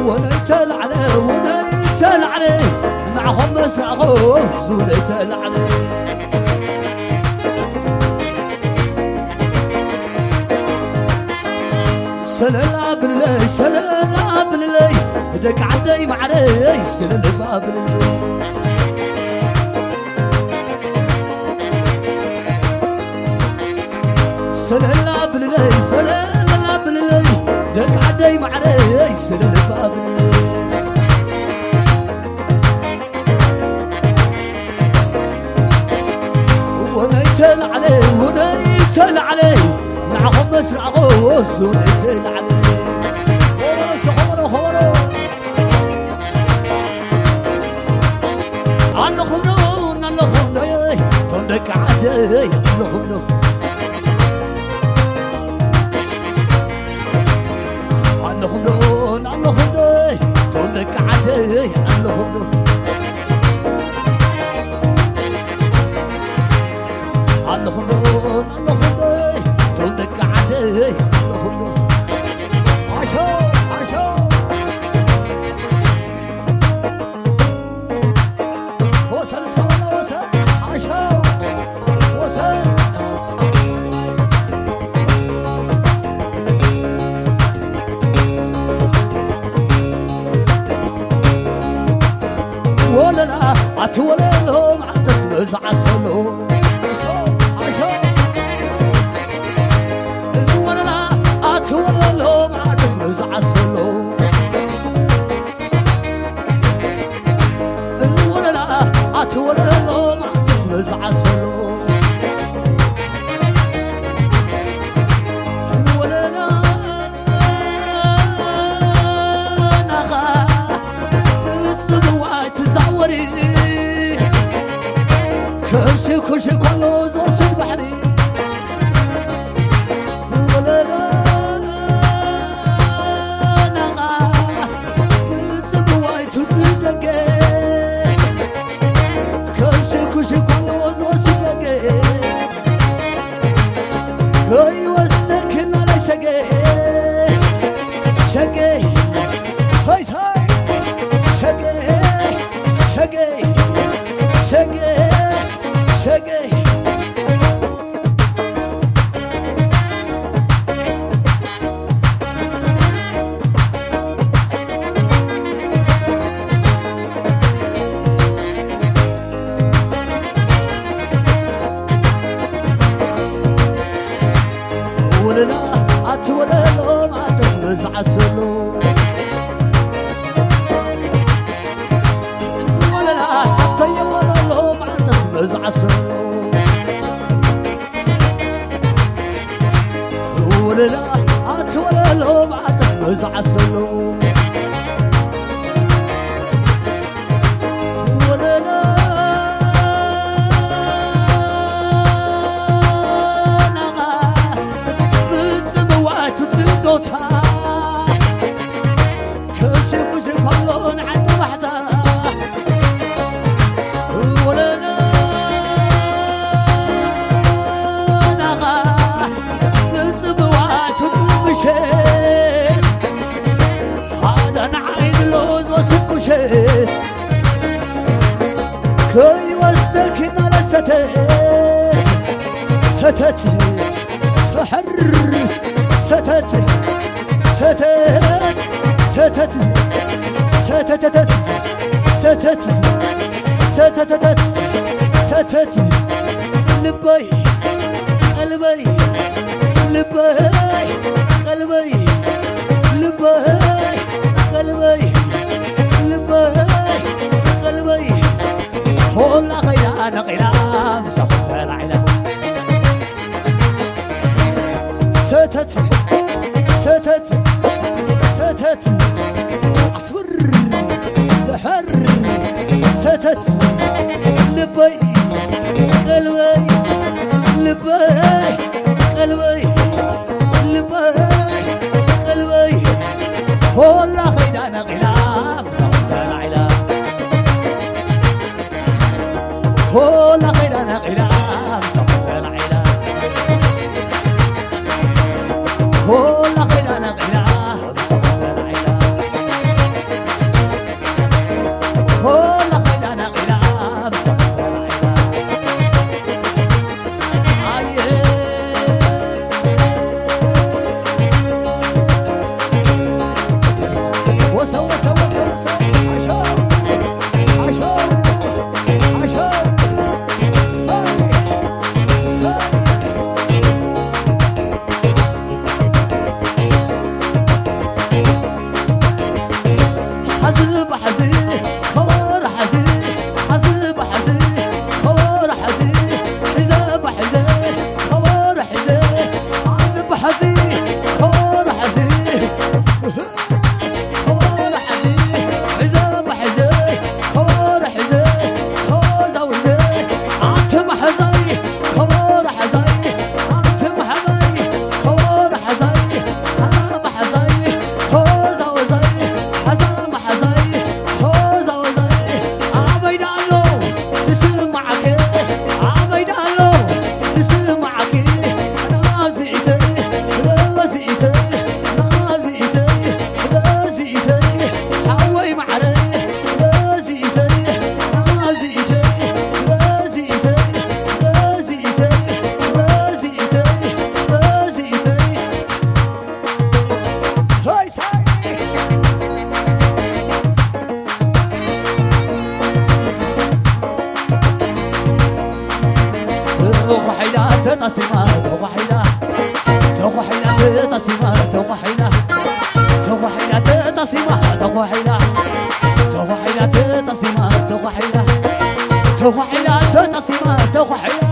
ونيتل عليه ونيتل عليه معهم مسعغوف ونيتل عليه سلالة بالليل سلالة بالليل دق عدي معري سلالة بالليل سلالة بالليل سلالة بالليل دق عدي معري سلالة بالليل ونيتل عليه ونيتل عليه معهم مسرع غوص ونزل عليه خبرو خبرو الله خبرو الله خبرو تندك عدي الله خبرو الله خبرو الله خبرو تندك عدي الله خبرو الله خبرو الله خبرو تودك عدي اللهم عشو عشو وصل اسكونا وصل عشو وصل ولا لا اتولى لهم عتسبز عسلو أتولى لهم عتسبز عسلو ولا لا أتولى لهم عتسبز عسلو ولا لا نغا بتسبوا تزوري كرسي كوشي كله زوس البحري ولا لا هاي وسكن على شقي شقي هاي هاي شقي شقي شقي شقي ولا لا أتولى لهم عتسبز عسلو ولا لا حتى يولى لهم عتسبز عسلو ولا لا أتولى لهم عتسبز عسلو ولا لا كرسي كرسي كلون عند وحده ولا نغا بتبوات وتبشر هذا نعين لوز وسكشر كي وسكن على ستت ستت سحر ستت ستت ستت ستت ستت ستت ستت لبي قلبي لبي قلبي لبي قلبي لبي قلبي هولا غيلا غيلا مسافة العلا ستت ستت ستت أصفر بحر ستت لبي قلبي لبي قلبي لبي قلبي هولا غيلا غيلا مسافة العلا هولا غيلا غيلا مسافة العلا هولا غيلا غيلا مسافة العلا وسو وسو وسو وسو عشو عشو عشو حزب حزب خبر حزب حزب حزب خبر حزب حزب حزب خبر حزب حزب حزب خبر حزب خبر حزب حزب حزب خبر حزب خوزة وزي عتم حزي خبر حزي عتم حزي خبر حزي حزم حزي خوزة وزي حزم حزي خوزة وزي عبيد الله تسمعك عبيد الله تسمعك أنا زيتي زيتي زيتي زيتي حوي معري زيتي زيتي زيتي زيتي زيتي زيتي هاي ساي توحيلا تتصيما توحيلا توحيلا تتصيما توحيلا توحيلا تتصيما توحيلا توحيلا تتصيما توحيلا توحيلا تتصيما توحيلا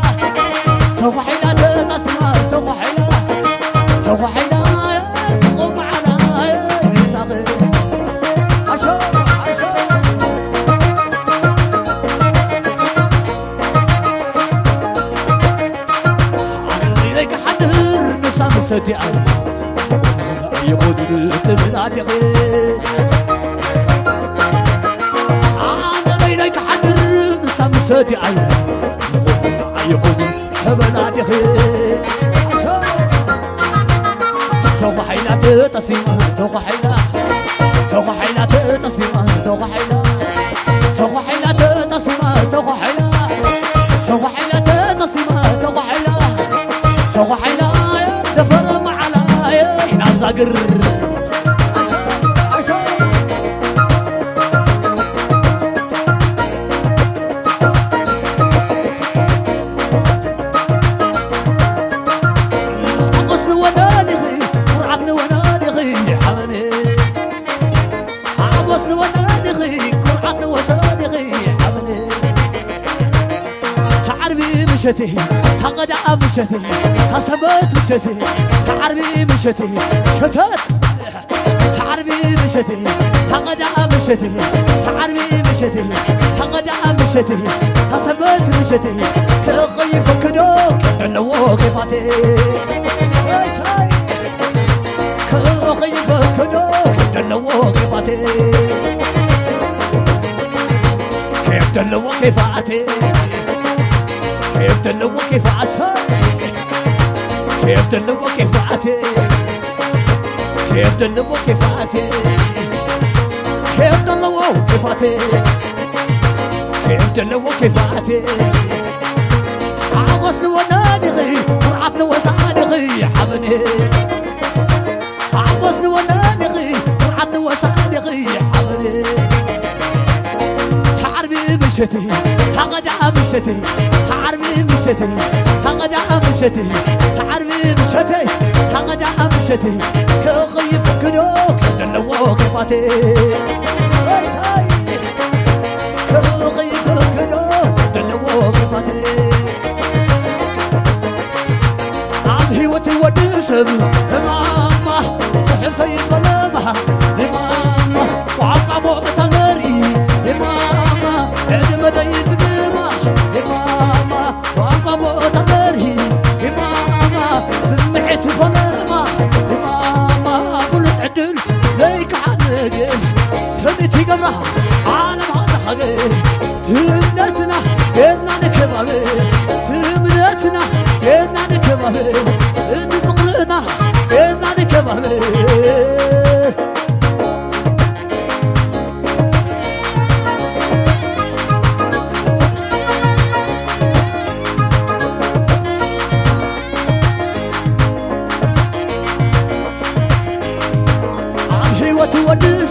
توحيلا تتصيما توحيلا توحيلا تقوم على يساقي عشو عشو عليك حدر نسام سدي يقول تبلادقي عليك حدر نسام سدي يقول تبلادقي توحيلا تتصيما توحيلا توحيلا تتصيما توحيلا توحيلا تتصيما توحيلا توحيلا تتصيما توحيلا توحيلا دفر معلاي نازقر عشو عقصن ونانغي قرعتن ونانغي حمني عقصن ونانغي قرعتن ونانغي حمني تعرفي مشتي تغدى مشتي تصبت مشتي تعرفي مشتي شتت تعرفي مشتي تغدى مشتي تعرفي مشتي تغدى مشتي تصبت مشتي كخيف كدوك دنو كيفاتي كخيف كدوك دنو كيفاتي كيف دنو كيفاتي كيف دنو كيف عسى كيف دنو كيف عتي كيف دنو كيف عتي كيف دنو كيف عتي كيف دنو كيف عتي عغصن ونانغي قرعتن وسانغي حبني عغصن ونانغي قرعتن وسانغي حبني تعرفي مشتي تغدى مشتي تعرفي مشتي تغدى مشتي تعرفي مشتي تغدى مشتي كخيف كدوك دنو كيفاتي كخيف كدوك دنو كيفاتي عم هيوتي ودسب ماما صحف سيد ظلمها ماما وعقبو تغري ماما عدم ديت دماء ماما وعقبو تغري ماما سمعت ظلمة ماما قلت عدل ليك حقل سمعتي قبلها عالم هذا حقل تمنتنا كنا نكبر تمنتنا كنا نكبر فقرنا كنا نكبر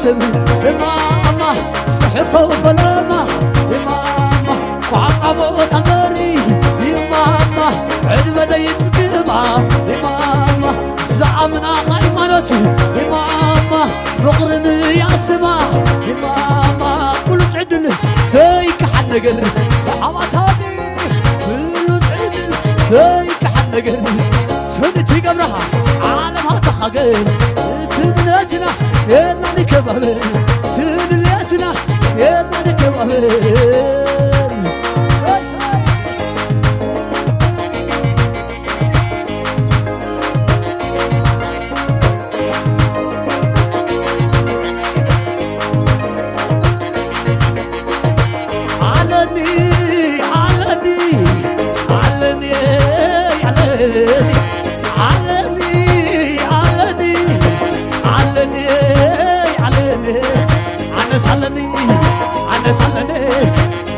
ياسم ماما استحفتو فلما ماما وعقبو تنغري ماما علم ليتقبع ماما زعمنا غيمانتي ماما فقرني ياسما ماما كل تعدل فيك حنقر صحابتاني كل تعدل فيك حنقر سنتي قبلها عالمها تحقر تبنتنا فينا نكبر تدليتنا فينا نكبر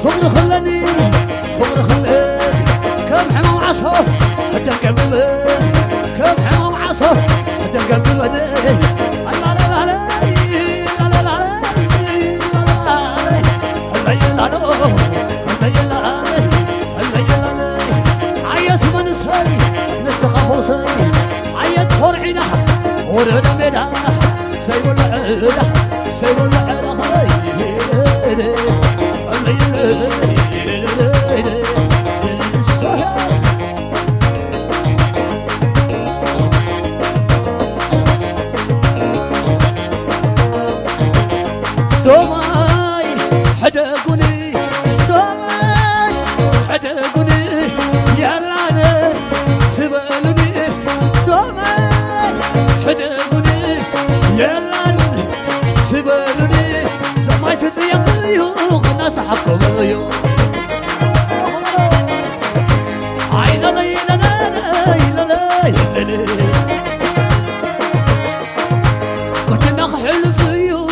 فقر خلني كم حمام عصا هدم قلبي كم حمام عصا هدم قلبي عيت منسي نستغفصي عيت فرعنا ورد ميدا سيب العيدة سيب العيدة سوماي حدقوني سوماي حدقوني يلانا سبالني سوماي حدقوني يلانا سبالني سماي ستيقيو ناس حكميو عينا لينا لينا كنا حلفيو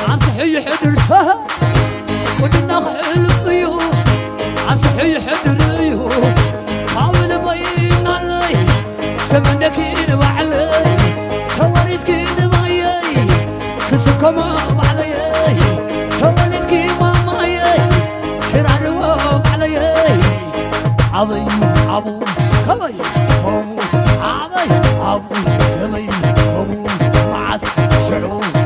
عن صحي حدرها كنا حلفيو عن صحي حدريو حاول بين علي سمنك وعلي خواريت كين معي كسكم علي خواريت كين معي كرانو علي عضي عبو كوي عضي عبو كوي عبو معس شعور